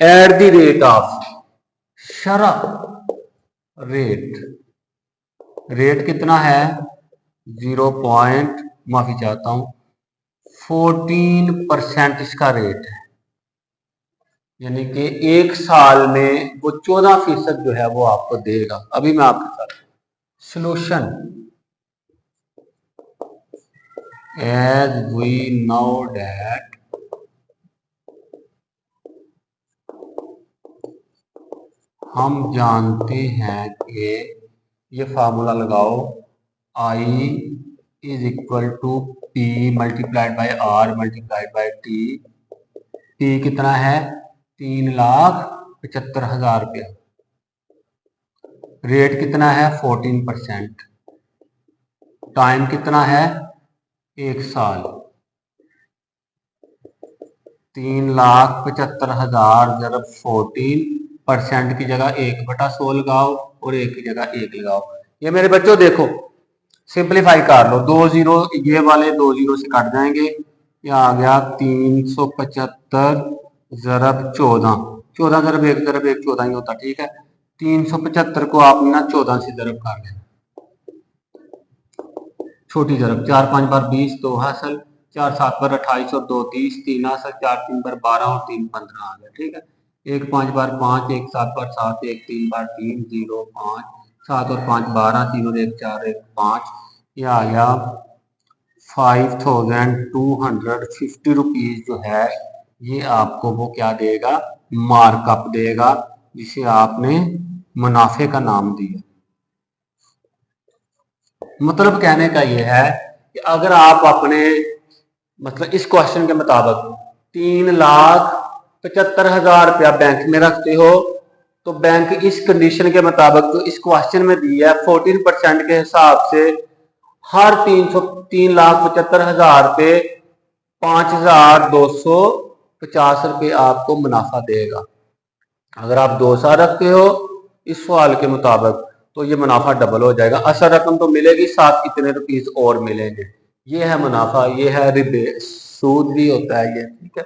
एट द रेट ऑफ, शरह रेट, रेट कितना है? 0 पॉइंट, माफी चाहता हूं, 14% इसका रेट है। यानी कि 1 साल में वो 14% जो है वो आपको देगा। अभी मैं आपके साथ solution, as we know that हम जानते हैं कि, ये फार्मूला लगाओ, I is equal to P multiplied by R multiplied by T. P कितना है? 3,75,000 रुपया। रेट कितना है? 14%। टाइम कितना है? 1 साल। 3,75,000 जब 14% की जगह 1/100 लगाओ और 1 की जगह 1 लगाओ। ये मेरे बच्चों देखो, सिंप्लीफाई कर लो। 2 जीरो, ये वाले 2 जीरो से कट जाएंगे। ये आ गया 375 जरब 14, 14 जरब 1 जरब 1 14 ही होता। ठीक है, 375 को आपने ना 14 से जरब कर लेना, छोटी जरब। 4 5 बार 20, 2 हासिल। 4 7 बार 28 और 2 30, 3 हासिल। 4 3 बार 12 और 3 15 आ गया। ठीक है, 1 5 बार 5, 1 7 बार 7, 1 3 बार 3, 0 5, 7 और 5 12, 3 और 1 4, 1 5। ये आ गया 5,250 रुपीज जो है, ये आपको वो क्या देगा? मार्कअप देगा, जिसे आपने मुनाफे का नाम दिया। मतलब कहने का ये है कि अगर आप अपने, मतलब इस क्वेश्चन के मुताबिक 3,75,000 रुपया बैंक में रखते हो, तो बैंक इस कंडीशन के मुताबिक जो इस क्वेश्चन में दी है 14% के हिसाब से हर 3,75,000 पे 5,250 रुपये आपको मुनाफा देगा। अगर आप 2 साल रखते हो इस सवाल के मुताबिक तो ये मुनाफा डबल हो जाएगा। असल रकम तो मिलेगी, साथ कितने रुपीस और मिलेंगे। ये है मुनाफा, ये है रिबे, सूद भी होता है ये, ठीक है,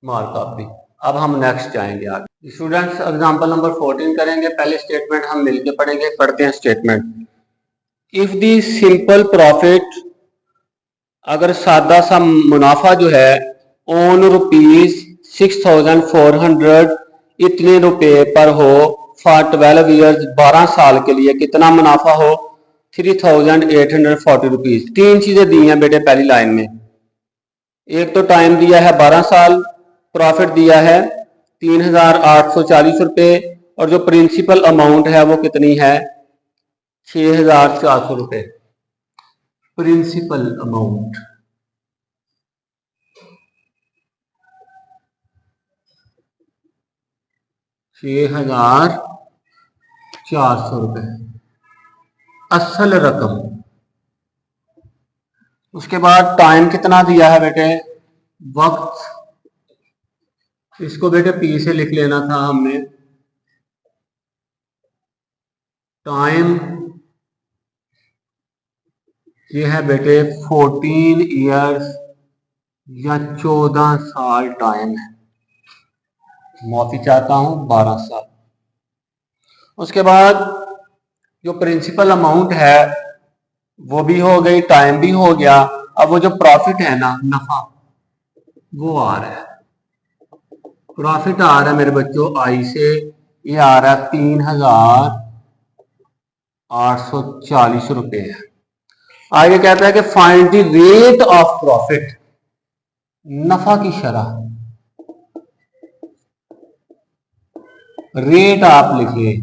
मार्कअप भी। अब हम नेक्स्ट जाएंगे आगे। स्टूडेंट्स एग्जांपल नंबर 14 करेंगे। पहले स्टेटमेंट हम मिलके पढ़ेंगे। पढ़ते हैं statement. If the simple profit, अगर सादा सा मुनाफा जो है ऑन ₹6,400 इतने रुपए पर हो फॉर 12 ईयर्स, 12 साल के लिए कितना मुनाफा हो? ₹3,840। तीन चीजें दी हैं बेटे पहली लाइन में। एक तो टाइम दिया है 12 साल, प्रॉफिट दिया है 3,840 रुपए, और जो प्रिंसिपल अमाउंट है वो कितनी है? 6,400 रुपए प्रिंसिपल अमाउंट। ₹6,400 असल रकम। उसके बाद टाइम कितना दिया है बेटे? वक्त, इसको बेटे पी से लिख लेना था हमने। टाइम ये है बेटे 14 ईयर्स या 14 साल टाइम है। माफी चाहता हूं, 12 साल। उसके बाद जो प्रिंसिपल अमाउंट है वो भी हो गई, टाइम भी हो गया। अब वो जो प्रॉफिट है ना, नफा, वो आ रहा है। प्रॉफिट आ रहा है मेरे बच्चों आई से, ये आ रहा है 3,840 रुपए है। आगे कहता है कि find the rate of profit, नफा की शरह। रेट आप लिखिए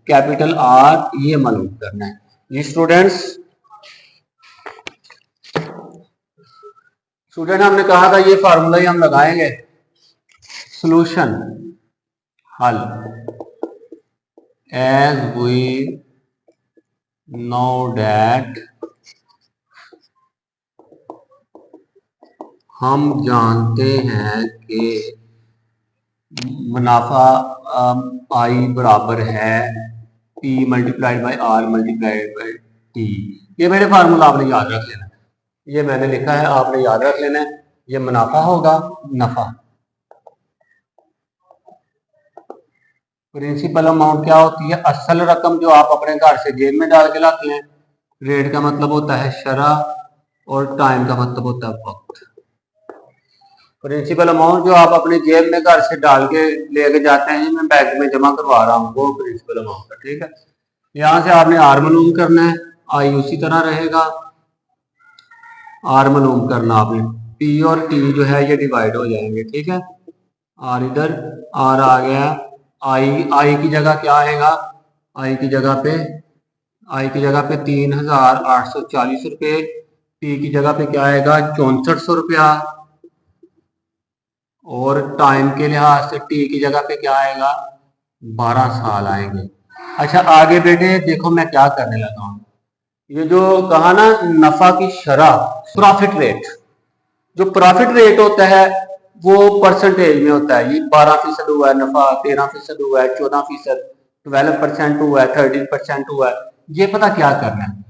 कैपिटल आर, ये मालूम करना है जी स्टूडेंट्स। स्टूडेंट हमने कहा था ये फार्मूला ही हम लगाएंगे। सॉल्यूशन, हल। एज वी नो डैट, हम जानते हैं कि मुनाफा आई बराबर है P multiplied by R multiplied by T. ये मेरे फार्मूला आपने याद रख लेना, ये मैंने लिखा है, आपने याद रख लेना है। ये मुनाफा होगा, नफा। प्रिंसिपल अमाउंट क्या होती है? असल रकम जो आप अपने घर से जेब में डाल के लाते हैं। रेट का मतलब होता है शरह, और टाइम का मतलब होता है वक्त। प्रिंसिपल अमाउंट जो आप अपने जेब में घर से डाल के लेके जाते हैं, मैं बैंक में जमा करवा रहा हूँ, वो प्रिंसिपल अमाउंट है, ठीक है। यहां से आपने आर मालूम करना है, आई उसी तरह रहेगा, आर मालूम करना आपने। पी और टी जो है ये डिवाइड हो जाएंगे, ठीक है। आर इधर, आर आ गया, आई की जगह क्या आएगा? आई की जगह पे 3,840 रुपए। पी की जगह पे क्या आएगा? 6400 रुपया। और टाइम के लिहाज से टी की जगह पे क्या आएगा? 12 साल आएंगे। अच्छा आगे बेटे देखो मैं क्या करने लगा हूं। ये जो कहा ना नफा की शरह, प्रॉफिट रेट। जो प्रॉफिट रेट होता है वो परसेंटेज में होता है। ये 12% हुआ है नफा, 13% हुआ है, 14%, 12% हुआ है, 13% हुआ है। ये पता क्या करना है,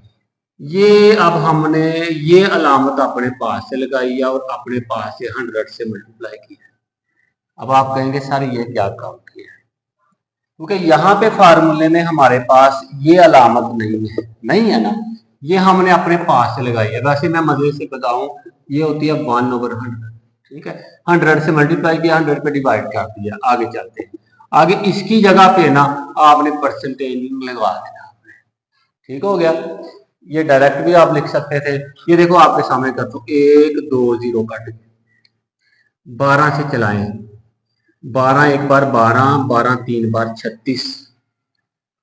ये अब हमने ये अलामत अपने पास से लगाई है और अपने पास से 100 से मल्टीप्लाई की है। अब आप कहेंगे सर ये क्या काम किया है, क्योंकि यहाँ पे फार्मूले में हमारे पास ये अलामत नहीं है ना, ये हमने अपने पास से लगाई है। वैसे मैं मजे से बताऊं, ये होती है 1/100, ठीक है। 100 से मल्टीप्लाई किया, 100 पे डिवाइड कर दिया। आगे चलते हैं, आगे इसकी जगह पे ना आपने परसेंटेज लगवा देना, ठीक हो गया। ये डायरेक्ट भी आप लिख सकते थे। ये देखो आपके सामने कर दो, 1 2 0 कट 12 से चलाएं, 12 एक बार 12, 12 3 बार 36,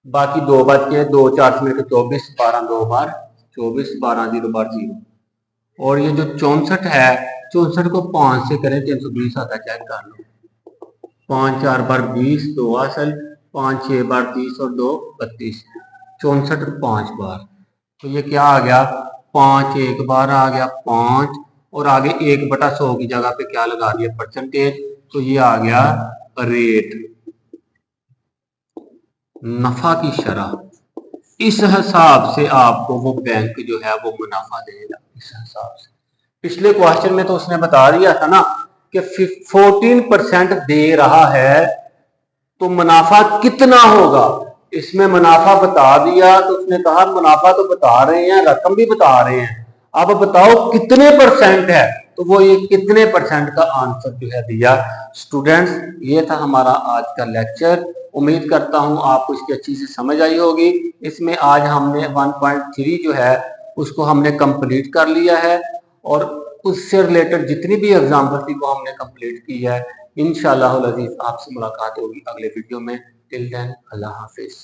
बाकी 2 बच के 2 4 में 24, 12 2 बार 24, 12 0 बार 0। और ये जो 64 है, 64 को 5 से करें 320 आता है, चेक कर लो। 5 4 बार 20, 2 असल, 5 6 बार 30 और 2 32, 64 5 बार। तो ये क्या आ गया? 5 एक बार आ गया 5, और आगे 1/100 की जगह पे क्या लगा दिया? परसेंटेज। तो ये आ गया रेट। नफा की शरह, इस हिसाब से आपको वो बैंक जो है वो मुनाफा देगा। इस हिसाब से पिछले क्वेश्चन में तो उसने बता दिया था ना कि 14% दे रहा है तो मुनाफा कितना होगा। इसमें मुनाफा बता दिया तो उसने कहा मुनाफा तो बता रहे हैं, रकम भी बता रहे हैं, अब बताओ कितने परसेंट है। तो वो ये कितने परसेंट का आंसर जो है दिया। स्टूडेंट्स, ये था हमारा आज का लेक्चर। उम्मीद करता हूं आपको इसकी अच्छी से समझ आई होगी। इसमें आज हमने 1.3 जो है उसको हमने कंप्लीट कर लिया है और उससे रिलेटेड जितनी भी एग्जाम्पल थी वो हमने कंप्लीट की है। इंशाअल्लाह अज़ीज आपसे मुलाकात होगी अगले वीडियो में। टिल देन अल्लाह हाफिज।